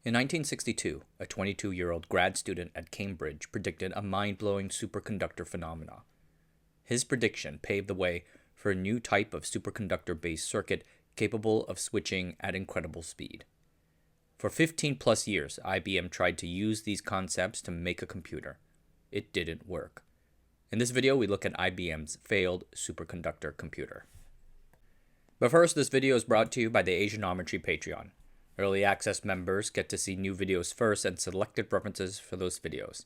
In 1962, a 22-year-old grad student at Cambridge predicted a mind-blowing superconductor phenomena. His prediction paved the way for a new type of superconductor-based circuit capable of switching at incredible speed. For 15 plus years, IBM tried to use these concepts to make a computer. It didn't work. In this video, we look at IBM's failed superconductor computer. But first, this video is brought to you by the Asianometry Patreon. Early access members get to see new videos first and selected references for those videos.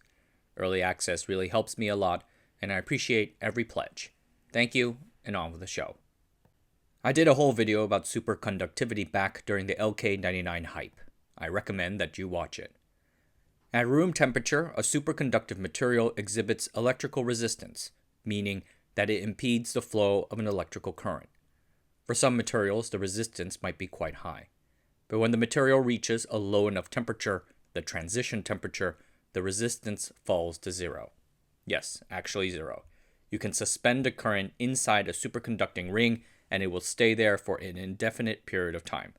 Early access really helps me a lot, and I appreciate every pledge. Thank you, and on with the show. I did a whole video about superconductivity back during the LK99 hype. I recommend that you watch it. At room temperature, a superconductive material exhibits electrical resistance, meaning that it impedes the flow of an electrical current. For some materials, the resistance might be quite high. But when the material reaches a low enough temperature, the transition temperature, the resistance falls to zero. Yes, actually zero. You can suspend a current inside a superconducting ring and it will stay there for an indefinite period of time.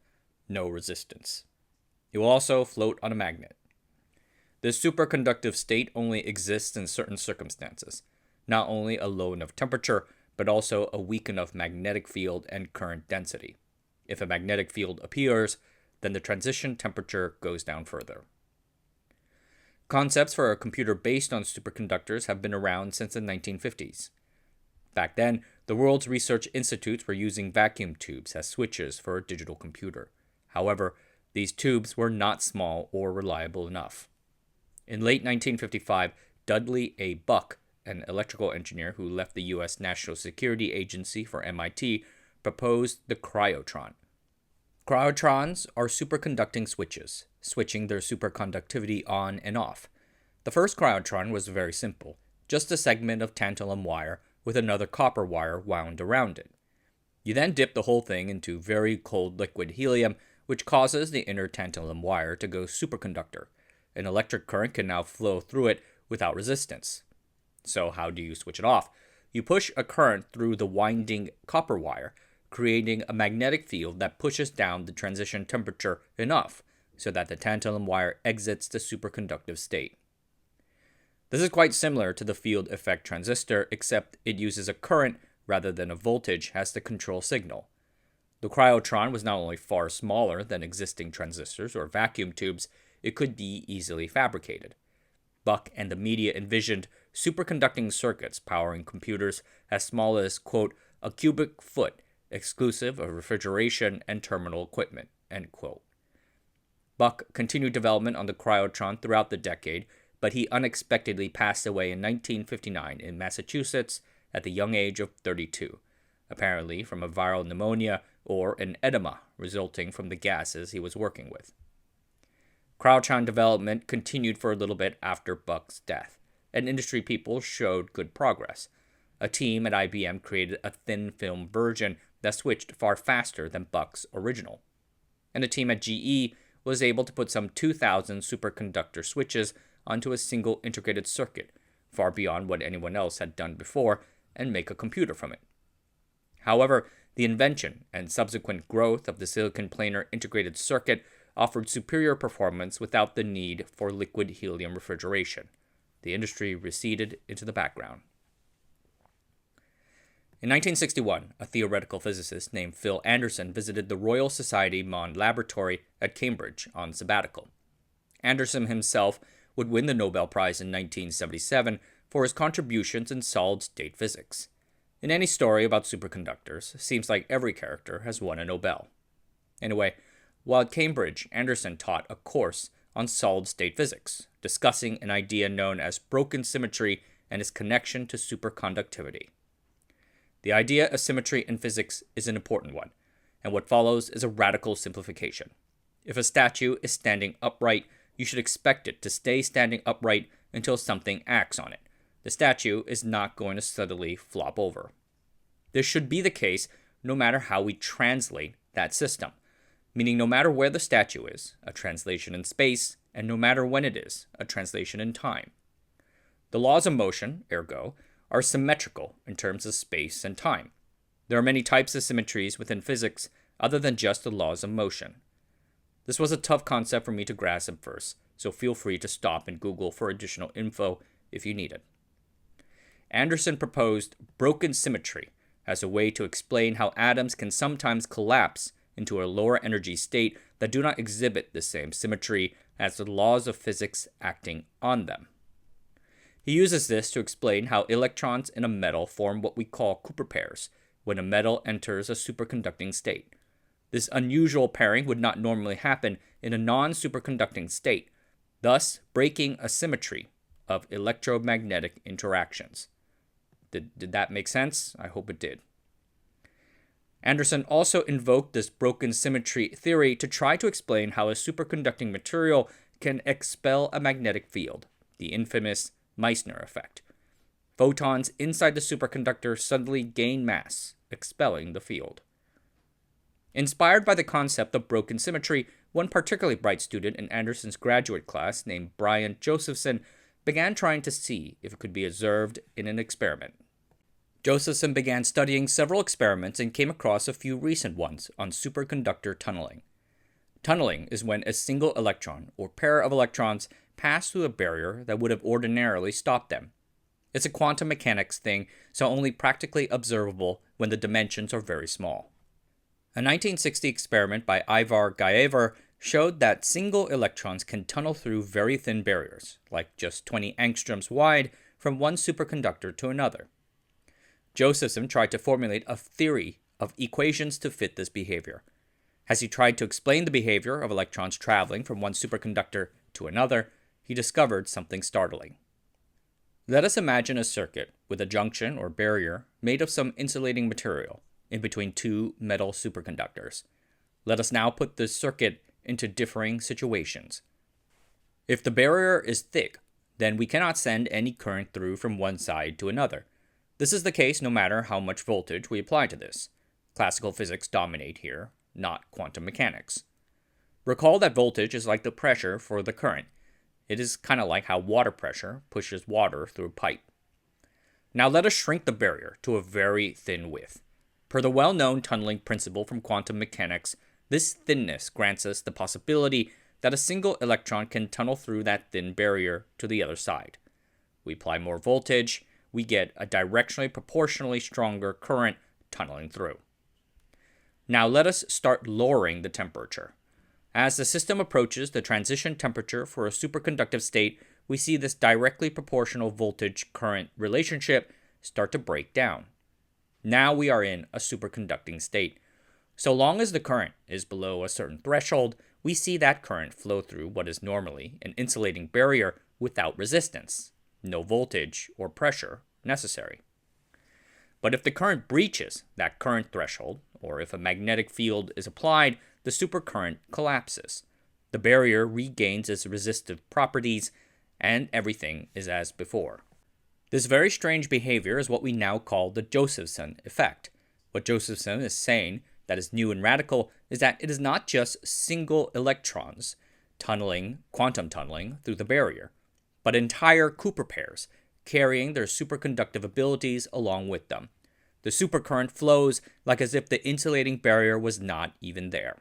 No resistance. It will also float on a magnet. This superconductive state only exists in certain circumstances, not only a low enough temperature, but also a weak enough magnetic field and current density. If a magnetic field appears, then the transition temperature goes down further. Concepts for a computer based on superconductors have been around since the 1950s. Back then, the world's research institutes were using vacuum tubes as switches for a digital computer. However, these tubes were not small or reliable enough. In late 1955, Dudley A. Buck, an electrical engineer who left the U.S. National Security Agency for MIT, proposed the Cryotron. Cryotrons are superconducting switches, switching their superconductivity on and off. The first cryotron was very simple, just a segment of tantalum wire with another copper wire wound around it. You then dip the whole thing into very cold liquid helium, which causes the inner tantalum wire to go superconductor. An electric current can now flow through it without resistance. So how do you switch it off? You push a current through the winding copper wire, creating a magnetic field that pushes down the transition temperature enough so that the tantalum wire exits the superconductive state. This is quite similar to the field effect transistor, except it uses a current rather than a voltage as the control signal. The cryotron was not only far smaller than existing transistors or vacuum tubes, it could be easily fabricated. Buck and the media envisioned superconducting circuits powering computers as small as, quote, a cubic foot, exclusive of refrigeration and terminal equipment, end quote. Buck continued development on the cryotron throughout the decade, but he unexpectedly passed away in 1959 in Massachusetts at the young age of 32, apparently from a viral pneumonia or an edema resulting from the gases he was working with. Cryotron development continued for a little bit after Buck's death, and industry people showed good progress. A team at IBM created a thin film version that switched far faster than Buck's original. And a team at GE was able to put some 2,000 superconductor switches onto a single integrated circuit, far beyond what anyone else had done before, and make a computer from it. However, the invention and subsequent growth of the silicon planar integrated circuit offered superior performance without the need for liquid helium refrigeration. The industry receded into the background. In 1961, a theoretical physicist named Phil Anderson visited the Royal Society Mond Laboratory at Cambridge on sabbatical. Anderson himself would win the Nobel Prize in 1977 for his contributions in solid-state physics. In any story about superconductors, it seems like every character has won a Nobel. Anyway, while at Cambridge, Anderson taught a course on solid-state physics, discussing an idea known as broken symmetry and its connection to superconductivity. The idea of symmetry in physics is an important one, and what follows is a radical simplification. If a statue is standing upright, you should expect it to stay standing upright until something acts on it. The statue is not going to suddenly flop over. This should be the case no matter how we translate that system, meaning no matter where the statue is, a translation in space, and no matter when it is, a translation in time. The laws of motion, ergo, are symmetrical in terms of space and time. There are many types of symmetries within physics other than just the laws of motion. This was a tough concept for me to grasp at first, so feel free to stop and Google for additional info if you need it. Anderson proposed broken symmetry as a way to explain how atoms can sometimes collapse into a lower energy state that do not exhibit the same symmetry as the laws of physics acting on them. He uses this to explain how electrons in a metal form what we call Cooper pairs when a metal enters a superconducting state. This unusual pairing would not normally happen in a non-superconducting state, thus breaking a symmetry of electromagnetic interactions. Did that make sense? I hope it did. Anderson also invoked this broken symmetry theory to try to explain how a superconducting material can expel a magnetic field, the infamous Meissner effect. Photons inside the superconductor suddenly gain mass, expelling the field. Inspired by the concept of broken symmetry, one particularly bright student in Anderson's graduate class named Brian Josephson began trying to see if it could be observed in an experiment. Josephson began studying several experiments and came across a few recent ones on superconductor tunneling. Tunneling is when a single electron or pair of electrons pass through a barrier that would have ordinarily stopped them. It's a quantum mechanics thing, so only practically observable when the dimensions are very small. A 1960 experiment by Ivar Gaever showed that single electrons can tunnel through very thin barriers, like just 20 angstroms wide, from one superconductor to another. Josephson tried to formulate a theory of equations to fit this behavior. As he tried to explain the behavior of electrons traveling from one superconductor to another, he discovered something startling. Let us imagine a circuit with a junction or barrier made of some insulating material in between two metal superconductors. Let us now put this circuit into differing situations. If the barrier is thick, then we cannot send any current through from one side to another. This is the case no matter how much voltage we apply to this. Classical physics dominate here, not quantum mechanics. Recall that voltage is like the pressure for the current. It is kind of like how water pressure pushes water through a pipe. Now let us shrink the barrier to a very thin width. Per the well-known tunneling principle from quantum mechanics, this thinness grants us the possibility that a single electron can tunnel through that thin barrier to the other side. We apply more voltage, we get a directionally proportionally stronger current tunneling through. Now let us start lowering the temperature. As the system approaches the transition temperature for a superconductive state, we see this directly proportional voltage-current relationship start to break down. Now we are in a superconducting state. So long as the current is below a certain threshold, we see that current flow through what is normally an insulating barrier without resistance, no voltage or pressure necessary. But if the current breaches that current threshold, or if a magnetic field is applied, the supercurrent collapses. The barrier regains its resistive properties, and everything is as before. This very strange behavior is what we now call the Josephson effect. What Josephson is saying that is new and radical is that it is not just single electrons quantum tunneling through the barrier, but entire Cooper pairs carrying their superconductive abilities along with them. The supercurrent flows like as if the insulating barrier was not even there.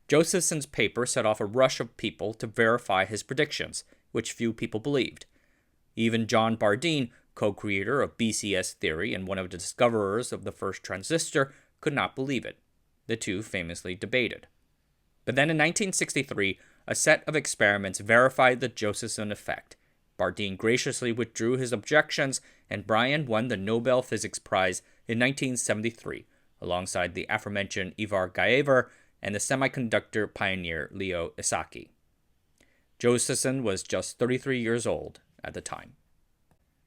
Josephson's paper set off a rush of people to verify his predictions, which few people believed. Even John Bardeen, co-creator of BCS theory and one of the discoverers of the first transistor, could not believe it. The two famously debated. But then in 1963, a set of experiments verified the Josephson effect. Bardeen graciously withdrew his objections, and Brian won the Nobel Physics Prize in 1973, alongside the aforementioned Ivar Gaever and the semiconductor pioneer Leo Esaki. Josephson was just 33 years old at the time.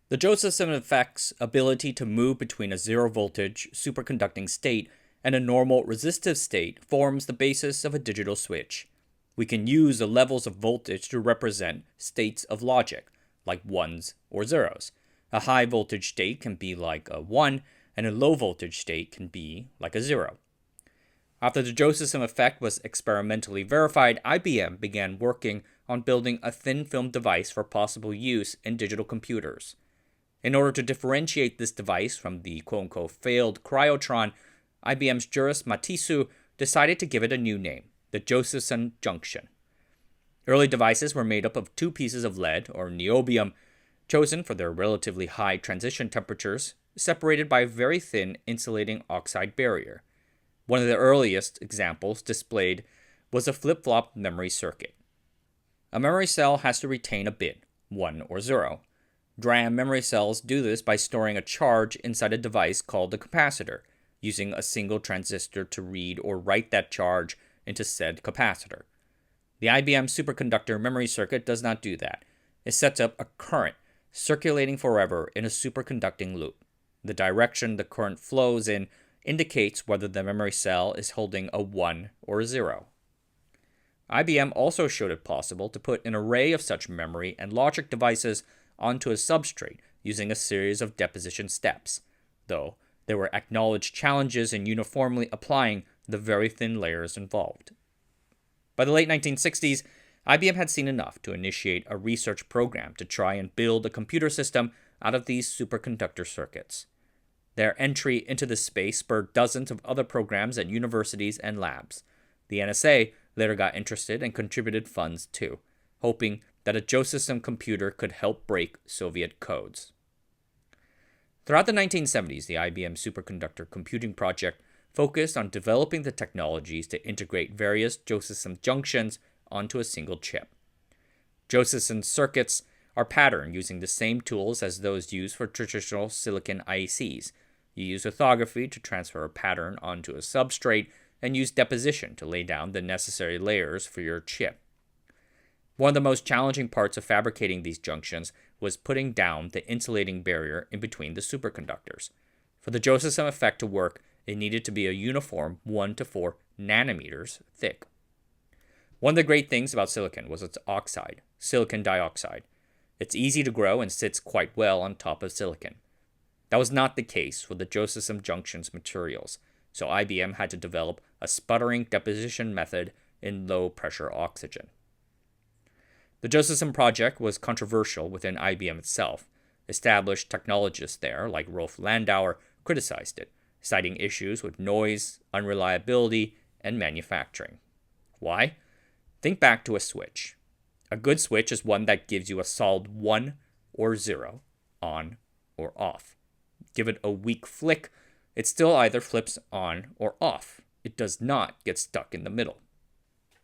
The Josephson effect's ability to move between a zero-voltage superconducting state and a normal resistive state forms the basis of a digital switch. We can use the levels of voltage to represent states of logic, like ones or zeros. A high-voltage state can be like a 1, and a low-voltage state can be like a 0. After the Josephson effect was experimentally verified, IBM began working on building a thin-film device for possible use in digital computers. In order to differentiate this device from the quote-unquote failed Cryotron, IBM's Juris Matisu decided to give it a new name, the Josephson junction. Early devices were made up of two pieces of lead, or niobium, chosen for their relatively high transition temperatures, separated by a very thin insulating oxide barrier. One of the earliest examples displayed was a flip-flop memory circuit. A memory cell has to retain a bit, 1 or 0. DRAM memory cells do this by storing a charge inside a device called a capacitor, using a single transistor to read or write that charge into said capacitor. The IBM superconductor memory circuit does not do that. It sets up a current, circulating forever in a superconducting loop. The direction the current flows in indicates whether the memory cell is holding a 1 or a 0. IBM also showed it possible to put an array of such memory and logic devices onto a substrate using a series of deposition steps, though there were acknowledged challenges in uniformly applying the very thin layers involved. By the late 1960s, IBM had seen enough to initiate a research program to try and build a computer system out of these superconductor circuits. Their entry into this space spurred dozens of other programs at universities and labs. The NSA later got interested and contributed funds too, hoping that a Josephson computer could help break Soviet codes. Throughout the 1970s, the IBM superconductor computing project focused on developing the technologies to integrate various Josephson junctions onto a single chip. Josephson circuits are patterned using the same tools as those used for traditional silicon ICs. You use lithography to transfer a pattern onto a substrate and use deposition to lay down the necessary layers for your chip. One of the most challenging parts of fabricating these junctions was putting down the insulating barrier in between the superconductors. For the Josephson effect to work, it needed to be a uniform 1 to 4 nanometers thick. One of the great things about silicon was its oxide, silicon dioxide. It's easy to grow and sits quite well on top of silicon. That was not the case with the Josephson junctions materials, so IBM had to develop a sputtering deposition method in low-pressure oxygen. The Josephson project was controversial within IBM itself. Established technologists there, like Rolf Landauer, criticized it, citing issues with noise, unreliability, and manufacturing. Why? Think back to a switch. A good switch is one that gives you a solid 1 or 0, on or off. Give it a weak flick, it still either flips on or off. It does not get stuck in the middle.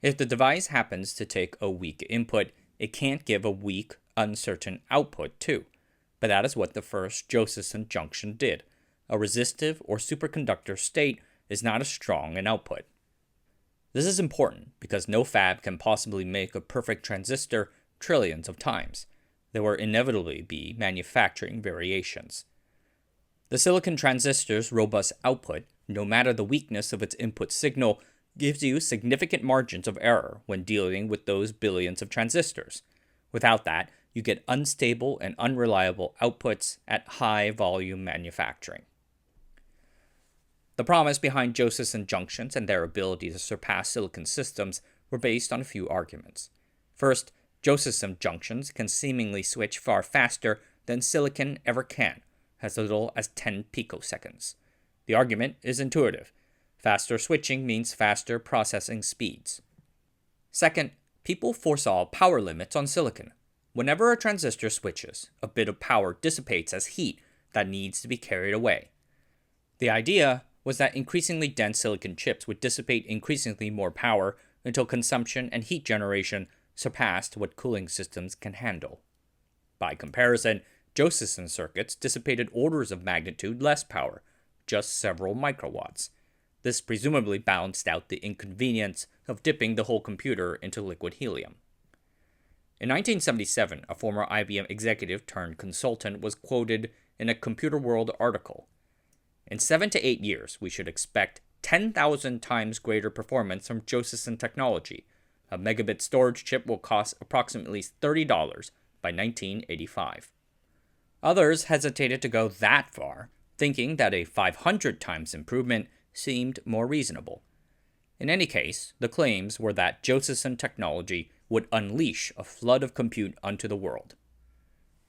If the device happens to take a weak input, it can't give a weak, uncertain output too. But that is what the first Josephson junction did. A resistive or superconductor state is not as strong an output. This is important because no fab can possibly make a perfect transistor trillions of times. There will inevitably be manufacturing variations. The silicon transistor's robust output, no matter the weakness of its input signal, gives you significant margins of error when dealing with those billions of transistors. Without that, you get unstable and unreliable outputs at high volume manufacturing. The promise behind Josephson junctions and their ability to surpass silicon systems were based on a few arguments. First, Josephson junctions can seemingly switch far faster than silicon ever can, as little as 10 picoseconds. The argument is intuitive. Faster switching means faster processing speeds. Second, people foresaw power limits on silicon. Whenever a transistor switches, a bit of power dissipates as heat that needs to be carried away. The idea was that increasingly dense silicon chips would dissipate increasingly more power until consumption and heat generation surpassed what cooling systems can handle. By comparison, Josephson circuits dissipated orders of magnitude less power, just several microwatts. This presumably balanced out the inconvenience of dipping the whole computer into liquid helium. In 1977, a former IBM executive turned consultant was quoted in a Computer World article. In 7 to 8 years, we should expect 10,000 times greater performance from Josephson technology. A megabit storage chip will cost approximately $30 by 1985. Others hesitated to go that far, thinking that a 500 times improvement seemed more reasonable. In any case, the claims were that Josephson technology would unleash a flood of compute onto the world.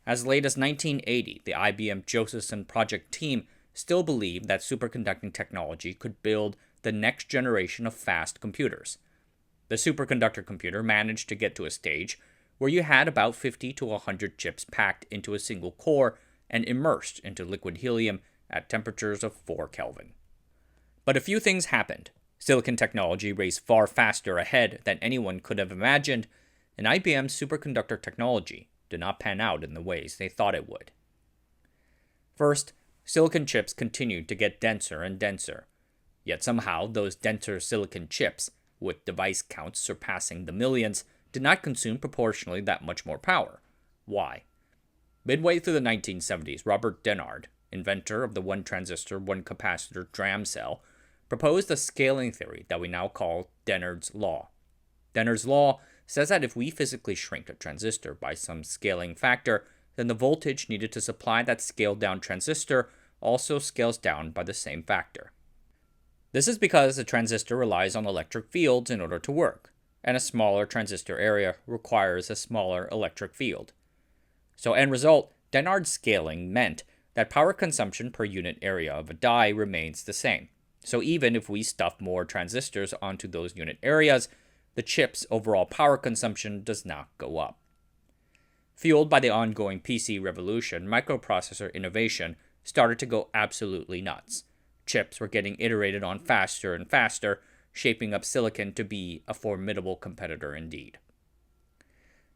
As late as 1980, the IBM Josephson project team still believed that superconducting technology could build the next generation of fast computers. The superconductor computer managed to get to a stage where you had about 50 to 100 chips packed into a single core and immersed into liquid helium at temperatures of 4 Kelvin. But a few things happened. Silicon technology raced far faster ahead than anyone could have imagined, and IBM's superconductor technology did not pan out in the ways they thought it would. First, silicon chips continued to get denser and denser. Yet somehow, those denser silicon chips, with device counts surpassing the millions, did not consume proportionally that much more power. Why? Midway through the 1970s, Robert Dennard, inventor of the one-transistor, one-capacitor DRAM cell, proposed a scaling theory that we now call Dennard's law. Dennard's law says that if we physically shrink a transistor by some scaling factor, then the voltage needed to supply that scaled-down transistor also scales down by the same factor. This is because a transistor relies on electric fields in order to work, and a smaller transistor area requires a smaller electric field. So end result, Dennard's scaling meant that power consumption per unit area of a die remains the same. So even if we stuff more transistors onto those unit areas, the chip's overall power consumption does not go up. Fueled by the ongoing PC revolution, microprocessor innovation started to go absolutely nuts. Chips were getting iterated on faster and faster, shaping up silicon to be a formidable competitor indeed.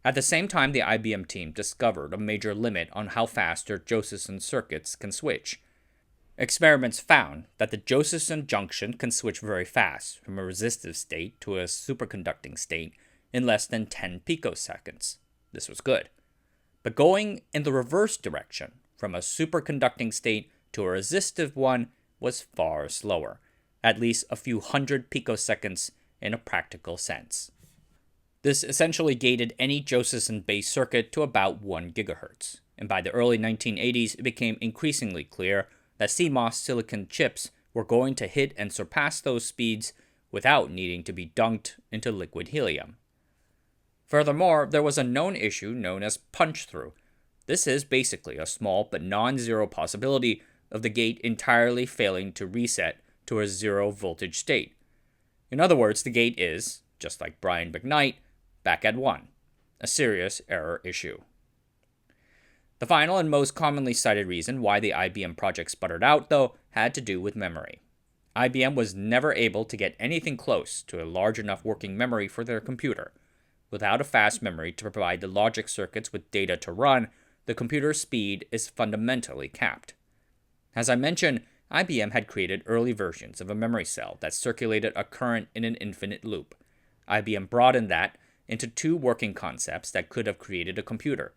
At the same time, the IBM team discovered a major limit on how fast their Josephson circuits can switch. Experiments found that the Josephson junction can switch very fast from a resistive state to a superconducting state in less than 10 picoseconds. This was good. But going in the reverse direction, from a superconducting state to a resistive one, was far slower, at least a few hundred picoseconds in a practical sense. This essentially gated any Josephson-based circuit to about 1 GHz, and by the early 1980s, it became increasingly clear that CMOS silicon chips were going to hit and surpass those speeds without needing to be dunked into liquid helium. Furthermore, there was a known issue known as punch-through. This is basically a small but non-zero possibility of the gate entirely failing to reset to a zero voltage state. In other words, the gate is, just like Brian McKnight, back at 1, a serious error issue. The final and most commonly cited reason why the IBM project sputtered out, though, had to do with memory. IBM was never able to get anything close to a large enough working memory for their computer. Without a fast memory to provide the logic circuits with data to run, the computer's speed is fundamentally capped. As I mentioned, IBM had created early versions of a memory cell that circulated a current in an infinite loop. IBM broadened that into 2 working concepts that could have created a computer.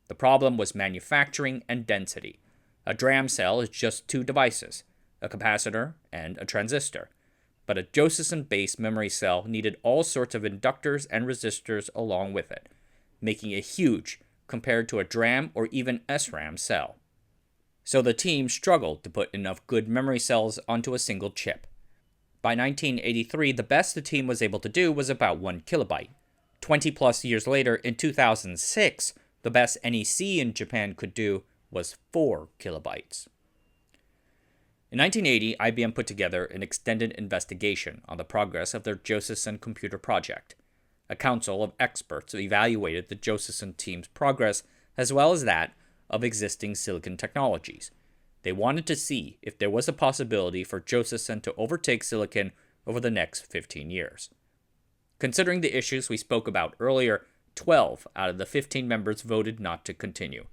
The problem was manufacturing and density. A DRAM cell is just 2 devices, a capacitor and a transistor. But a Josephson-based memory cell needed all sorts of inductors and resistors along with it, making it huge compared to a DRAM or even SRAM cell. So the team struggled to put enough good memory cells onto a single chip. By 1983, the best the team was able to do was about 1 kilobyte. 20 plus years later, in 2006, the best NEC in Japan could do was 4 kilobytes. In 1980, IBM put together an extended investigation on the progress of their Josephson computer project. A council of experts evaluated the Josephson team's progress as well as that of existing silicon technologies. They wanted to see if there was a possibility for Josephson to overtake silicon over the next 15 years. Considering the issues we spoke about earlier, 12 out of the 15 members voted not to continue.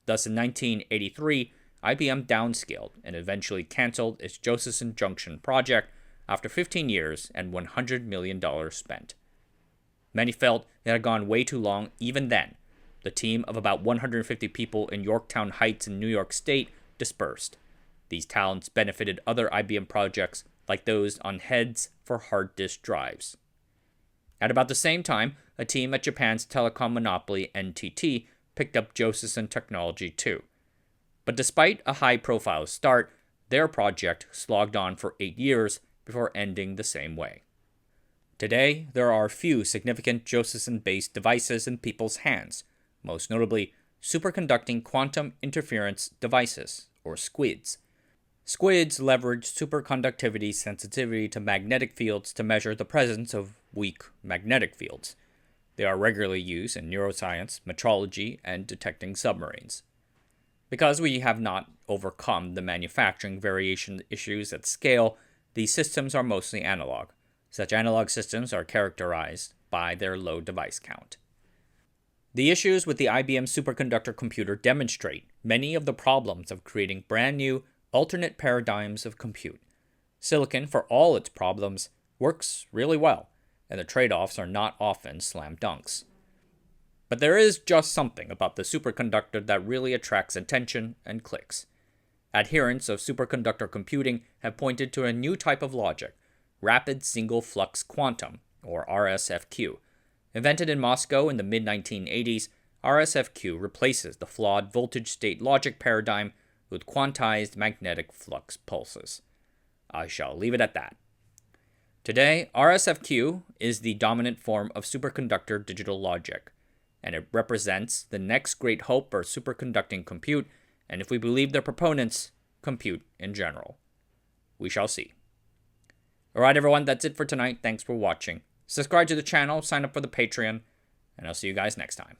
Thus, in 1983, IBM downscaled and eventually canceled its Josephson Junction project after 15 years and $100 million spent. Many felt it had gone way too long even then. The team of about 150 people in Yorktown Heights in New York State dispersed. These talents benefited other IBM projects like those on heads for hard disk drives. At about the same time, a team at Japan's telecom monopoly NTT picked up Josephson technology too. But despite a high-profile start, their project slogged on for 8 years before ending the same way. Today, there are few significant Josephson-based devices in people's hands, most notably superconducting quantum interference devices, or SQUIDs. SQUIDs leverage superconductivity sensitivity to magnetic fields to measure the presence of weak magnetic fields. They are regularly used in neuroscience, metrology, and detecting submarines. Because we have not overcome the manufacturing variation issues at scale, these systems are mostly analog. Such analog systems are characterized by their low device count. The issues with the IBM superconductor computer demonstrate many of the problems of creating brand new, alternate paradigms of compute. Silicon, for all its problems, works really well, and the trade-offs are not often slam dunks. But there is just something about the superconductor that really attracts attention and clicks. Adherents of superconductor computing have pointed to a new type of logic, rapid single flux quantum, or RSFQ. Invented in Moscow in the mid-1980s, RSFQ replaces the flawed voltage state logic paradigm with quantized magnetic flux pulses. I shall leave it at that. Today, RSFQ is the dominant form of superconductor digital logic, and it represents the next great hope for superconducting compute, and if we believe their proponents, compute in general. We shall see. Alright everyone, that's it for tonight. Thanks for watching. Subscribe to the channel, sign up for the Patreon, and I'll see you guys next time.